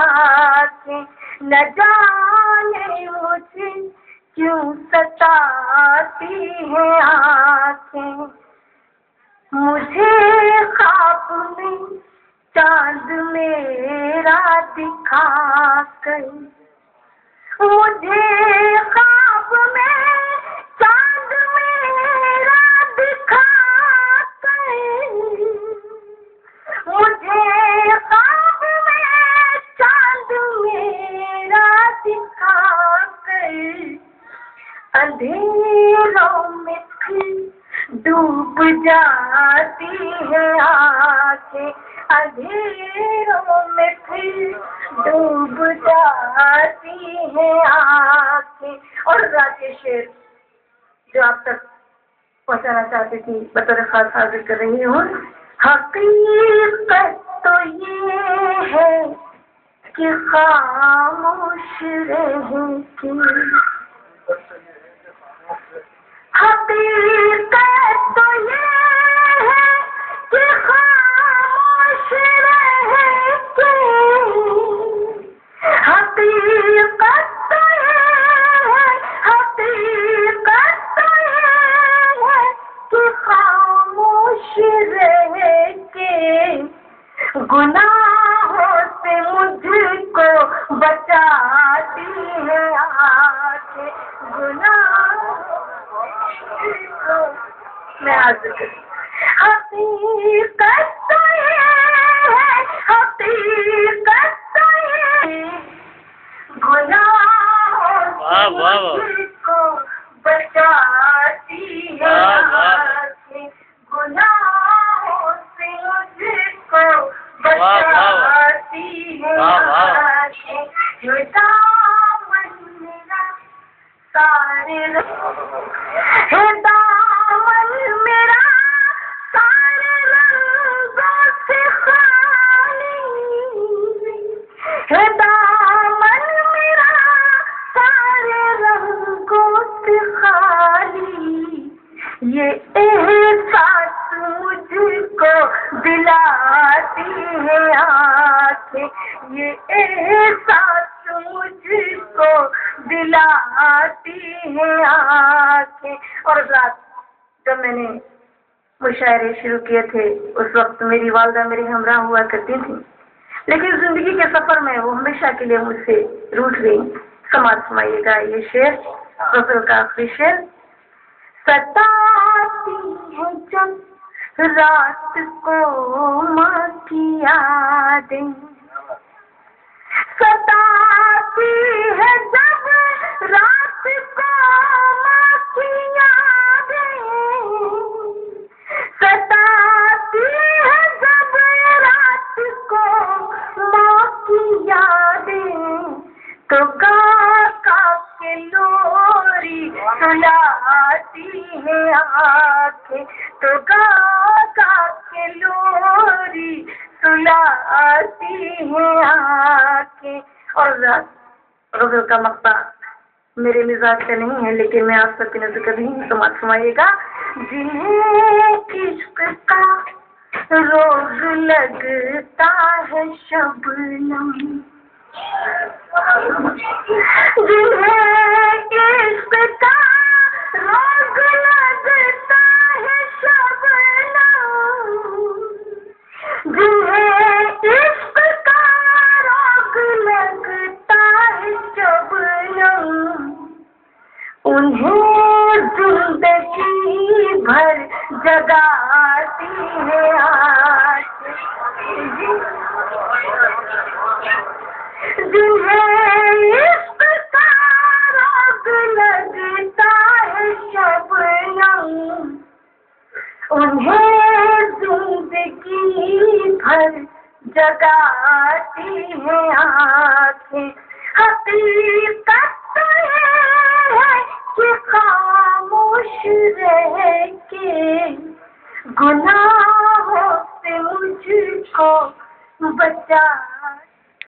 आँखें, न जाने मुझे क्यों सताती है आँखें। मुझे ख्वाब में चाँद मेरा दिखाकर, मुझे ख्वाब में चाँद मेरा दिखाकर, मुझे ख्वाब में चाँद मेरा दिखाकर, अंधेरों में फिर डूब जाती है आँखें, अंधेरों में फिर डूब जाती है आँखें। और रात के शेर जो आप तक पहुँचाना चाहती थी बतौर खास हाजिर कर रही हूँ। हकीकत तो ये है कि खामोश रहेगी, हकीकत तो ये है कि खामोश रहेगी, हकीकत तो ये है, हकीकत तो ये है कि खामोश रहेगी। गुनाहों से मुझको बचाती है आँखें, गुनाहों मैं हाजिर करूँ। हकीकत तो ये है, हकीकत तो ये गुनाहों से मुझको बचाती है आँखें, गुनाहों से मुझको बचाती है आँखें। जो दामन मेरा सारे है, दामन मेरा सारे रंगों से खाली है, दामन मेरा सारे रंगों से खाली। ये एहसास मुझको दिलाती है आँखें, ये एहसास मुझको दिलाती है आँखें। और रात जब मैंने मुशायरे शुरू किए थे उस वक्त मेरी वालदा मेरी हमरा हुआ करती थी, लेकिन जिंदगी के सफर में वो हमेशा के लिए मुझसे रूठ गई। समाज फरमाइएगा ये शेर, गज़ल का आखिरी शेर। सताती है जब रात को माँ की यादें, सताती है जब रात को माँ की यादें, सताती है जब रात को माँ की यादें, तो गा के लोरी सुलाती है आँखें, तो गा के लोरी सुलाती है आँखें। और गज़ल का मक्ता मेरे मिजाज का नहीं है, लेकिन मैं आप सबकी नजर कर रही हूँ, तो मत सुनाइएगा। जिन्हें इश्क का रोग लगता है शबनम, जिन्हें इश्क का रोग लगता है शबनम, जिन्हें इश्क का रोग लगता है शबनम, उन्हें जिंदगी भर जगाती है आँखें, जिन्हें इश्क का रोग लगता है शबनम, उन्हें जिंदगी भर जगाती है आँखें। हकीकत तो ये है कि खामोश रह के गुनाहों से मुझको बचा